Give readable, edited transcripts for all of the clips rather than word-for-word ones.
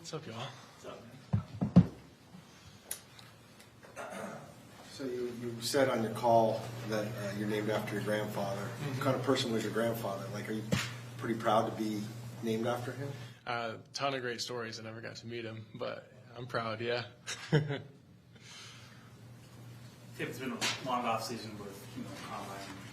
What's up, y'all? What's up, man? So you said on your call that you're named after your grandfather. What kind of person was your grandfather? Like, are you pretty proud to be named after him? Ton of great stories. I never got to meet him, but I'm proud, yeah. It's been a long off season with combine,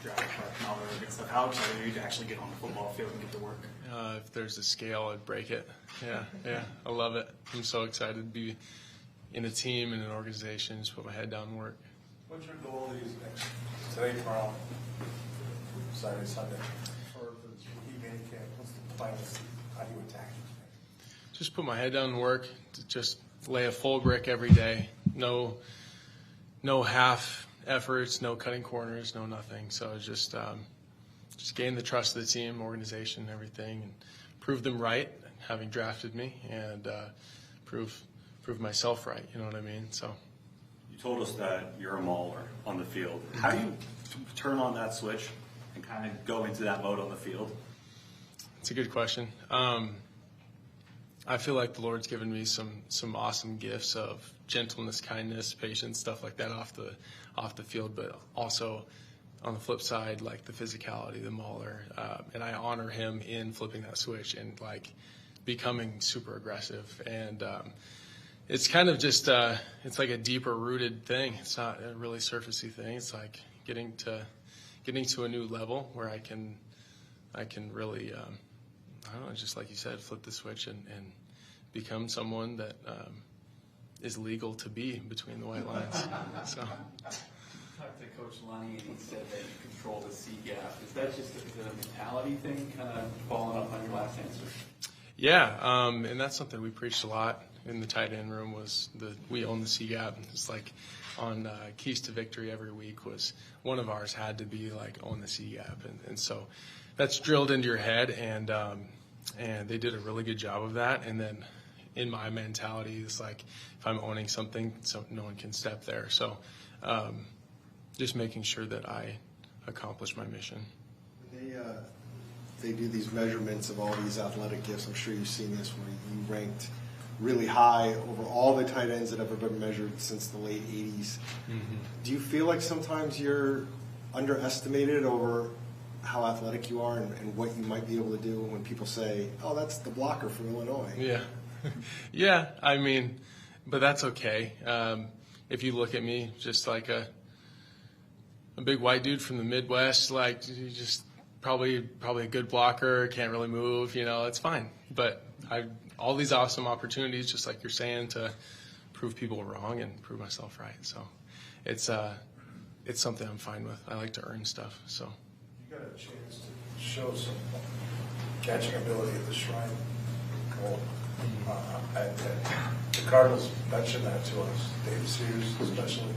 draft prep, and all the good stuff. How excited are you to actually get on the football field and get to work? If there's a scale, I'd break it. Yeah, I love it. I'm so excited to be in a team and an organization. Just put my head down and work. What's your goal these next today, tomorrow, Saturday, Sunday for this rookie minicamp? What's the plan? How do you attack it? Just put my head down and work. Just lay a full brick every day. No half efforts, no cutting corners, no nothing. So just gain the trust of the team, organization, everything, and prove them right, having drafted me, and prove myself right. You know what I mean? So. You told us that you're a mauler on the field. How do you turn on that switch and kind of go into that mode on the field? It's a good question. I feel like the Lord's given me some awesome gifts of gentleness, kindness, patience, stuff like that off the field, but also on the flip side, like the physicality, the mauler, and I honor him in flipping that switch and like becoming super aggressive. And it's kind of just it's like a deeper rooted thing. It's not a really surfacey thing. It's like getting to a new level where I can really I don't know, just like you said, flip the switch and become someone that is legal to be between the white lines. So. Talked to Coach Lonnie, and he said that you control the C gap. Is that just is it a mentality thing, kind of following up on your last answer? Yeah, and that's something we preached a lot in the tight end room was we own the C gap. It's like on Keys to Victory every week was one of ours had to be like own the C gap, and so that's drilled into your head, and they did a really good job of that. And then in my mentality, it's like if I'm owning something, so no one can step there. So just making sure that I accomplish my mission. They do these measurements of all these athletic gifts. I'm sure you've seen this where you ranked really high over all the tight ends that have ever been measured since the late 80s. Mm-hmm. Do you feel like sometimes you're underestimated over how athletic you are and what you might be able to do when people say, oh, that's the blocker from Illinois? Yeah. Yeah, I mean, but that's okay. If you look at me just like a big white dude from the Midwest, like you just probably a good blocker, can't really move, it's fine. But all these awesome opportunities, just like you're saying, to prove people wrong and prove myself right. So it's something I'm fine with. I like to earn stuff. So you got a chance to show some catching ability at the Shrine Bowl. The Cardinals mentioned that to us, David Sears especially.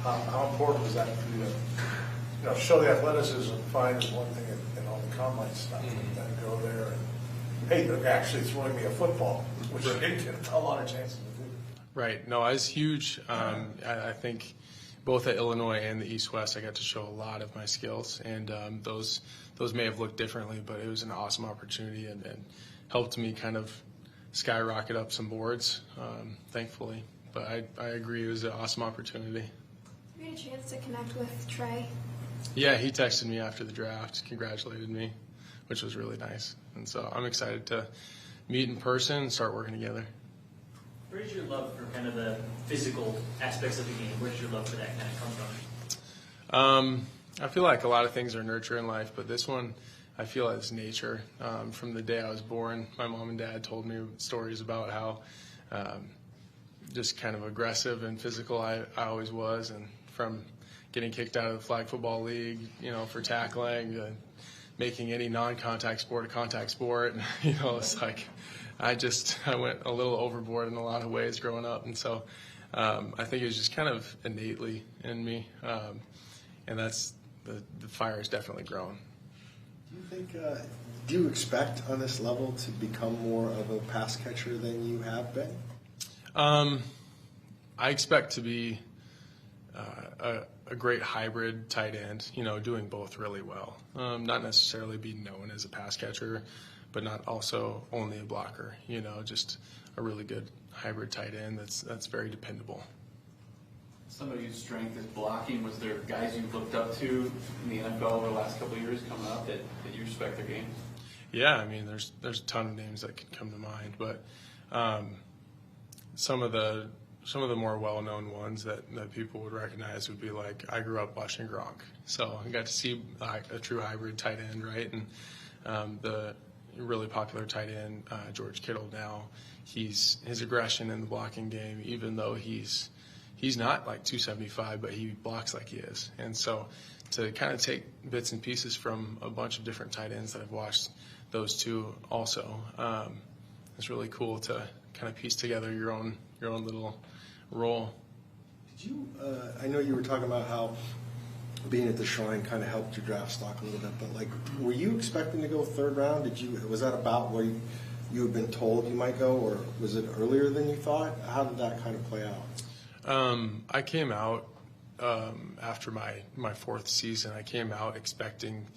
How important was that for you to show the athleticism? Fine is one thing and all the combine stuff, and then go there and hey, actually throwing me a football, which I didn't get a lot of chances to do. Right. No, I was huge. I think both at Illinois and the East-West, I got to show a lot of my skills, and those may have looked differently, but it was an awesome opportunity and helped me kind of skyrocket up some boards, thankfully. But I agree, it was an awesome opportunity. You had a chance to connect with Trey? Yeah, he texted me after the draft, congratulated me, which was really nice. And so I'm excited to meet in person and start working together. Where does your love for kind of the physical aspects of the game, where does your love for that kind of come from? I feel like a lot of things are nurture in life, but this one I feel is nature. From the day I was born, my mom and dad told me stories about how just kind of aggressive and physical I always was, and from getting kicked out of the flag football league, for tackling, making any non-contact sport a contact sport. It's like I went a little overboard in a lot of ways growing up, and so I think it was just kind of innately in me, and that's the fire has definitely grown. Do you expect on this level to become more of a pass catcher than you have been? I expect to be a great hybrid tight end, doing both really well. Not necessarily be known as a pass catcher, but not also only a blocker. Just a really good hybrid tight end that's very dependable. Some of your strength is blocking. Was there guys you looked up to in the NFL over the last couple of years coming up that you respect their game? Yeah, I mean, there's a ton of names that could come to mind, but some of the more well-known ones that people would recognize would be like, I grew up watching Gronk, so I got to see a true hybrid tight end, right? And the really popular tight end, George Kittle now, his aggression in the blocking game, even though he's not like 275, but he blocks like he is. And so to kind of take bits and pieces from a bunch of different tight ends that I've watched, those two also, it's really cool to kind of piece together your own little role. Did you? I know you were talking about how being at the Shrine kind of helped your draft stock a little bit, but like, were you expecting to go third round? Was that about where you had been told you might go, or was it earlier than you thought? How did that kind of play out? I came out after my fourth season. I came out expecting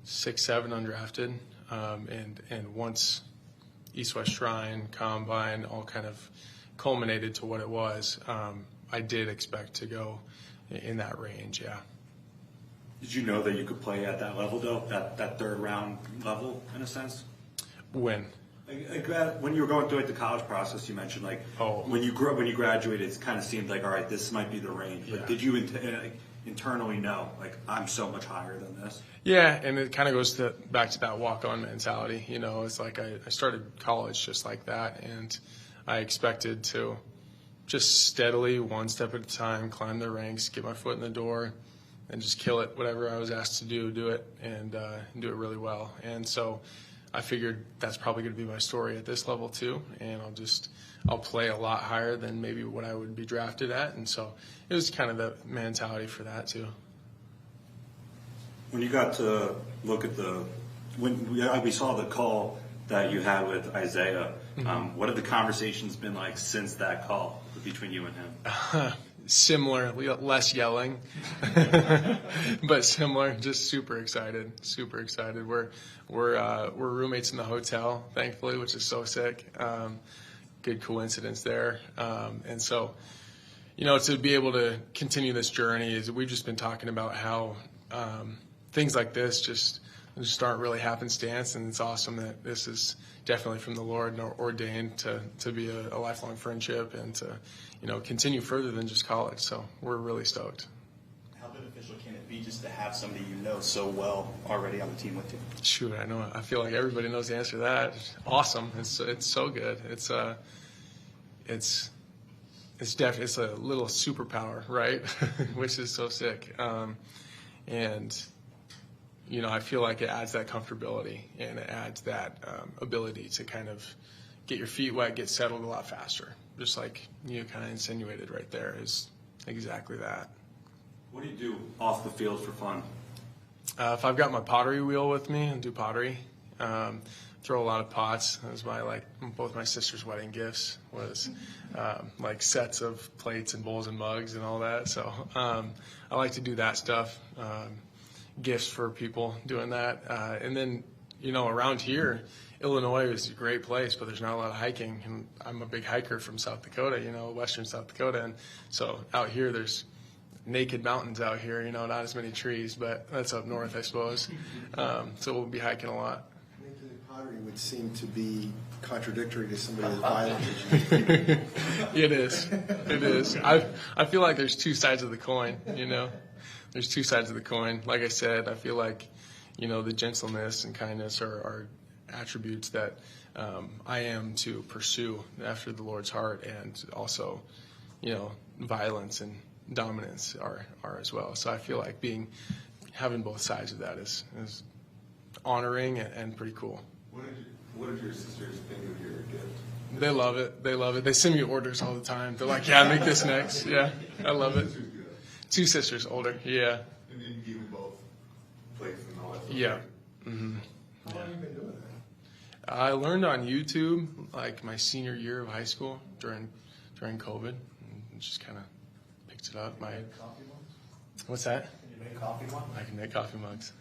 6-7 undrafted, and once East-West Shrine, Combine, all kind of culminated to what it was, I did expect to go in that range, yeah. Did you know that you could play at that level, though, that third round level, in a sense? When? When you were going through the college process, you mentioned when you graduated, it kind of seemed like, all right, this might be the range. But did you internally know, like, I'm so much higher than this? Yeah, and it kind of goes back to that walk-on mentality. It's like I started college just like that, and I expected to just steadily, one step at a time, climb the ranks, get my foot in the door, and just kill it. Whatever I was asked to do it, and do it really well. And so I figured that's probably going to be my story at this level too, and I'll play a lot higher than maybe what I would be drafted at, and so it was kind of the mentality for that too. When you got to look at when we saw the call that you had with Isaiah, what have the conversations been like since that call between you and him? Similar, less yelling, but similar. Just super excited. We're roommates in the hotel, thankfully, which is so sick. Good coincidence there, and so to be able to continue this journey is we've just been talking about how things like this just aren't really happenstance, and it's awesome that this is definitely from the Lord and ordained to be a lifelong friendship and to continue further than just college. So we're really stoked. How beneficial can it be just to have somebody you know so well already on the team with you? Shoot, I know. I feel like everybody knows the answer to that. Awesome. It's so good. It's a little superpower, right? Which is so sick. And I feel like it adds that comfortability and it adds that ability to kind of get your feet wet, get settled a lot faster. Just like you kind of insinuated right there is exactly that. What do you do off the field for fun? If I've got my pottery wheel with me, I do pottery. Throw a lot of pots. That was both my sister's wedding gifts was like sets of plates and bowls and mugs and all that. So I like to do that stuff. Gifts for people doing that. And then, around here, Illinois is a great place, but there's not a lot of hiking. And I'm a big hiker from South Dakota, western South Dakota. And so out here, there's naked mountains out here, not as many trees, but that's up north, I suppose. So we'll be hiking a lot. Pottery would seem to be contradictory to somebody as violent as you. It is. I feel like there's two sides of the coin, There's two sides of the coin. Like I said, I feel like, the gentleness and kindness are attributes that I am to pursue after the Lord's heart, and also, violence and dominance are as well. So I feel like having both sides of that is honoring and pretty cool. What did your sisters think of your gift? They love it. They send me orders all the time. They're like, yeah, make this next. Yeah, I love it. Two sisters older, yeah. And then you gave them both plates and all that stuff. Yeah. Mm-hmm. How long have you been doing that? I learned on YouTube like my senior year of high school during COVID, and just kind of picked it up. What's that? Can you You make coffee one? I can make coffee mugs.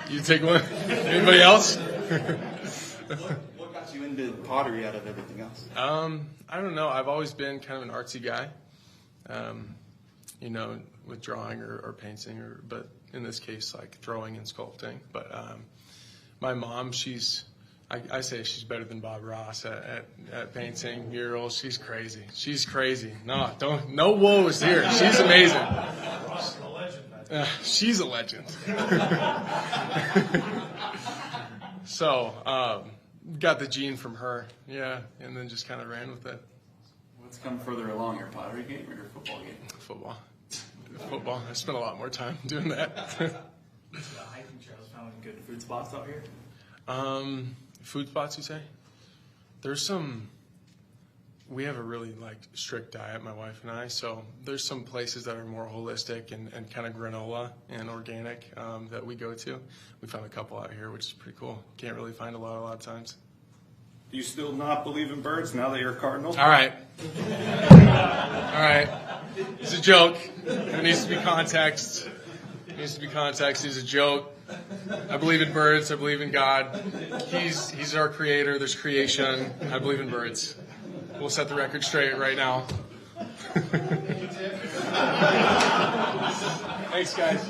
You take one? Anybody else? What got you into pottery out of everything else? I don't know. I've always been kind of an artsy guy, with drawing or painting, but in this case, like throwing and sculpting. But my mom, I say she's better than Bob Ross at painting murals. She's crazy. No woes here. She's amazing. Ross is a legend. She's a legend. So, got the gene from her, yeah, and then just kind of ran with it. What's come further along, your pottery game or your football game? Football. I spent a lot more time doing that. The hiking trails found good food spots out here. Food spots, you say? We have a really strict diet, my wife and I, so there's some places that are more holistic and kind of granola and organic that we go to. We found a couple out here, which is pretty cool. Can't really find a lot of times. Do you still not believe in birds now that you're a Cardinal? All right. It's a joke. There needs to be context. It's a joke. I believe in birds. I believe in God. He's our creator. There's creation. I believe in birds. We'll set the record straight right now. Thanks, guys.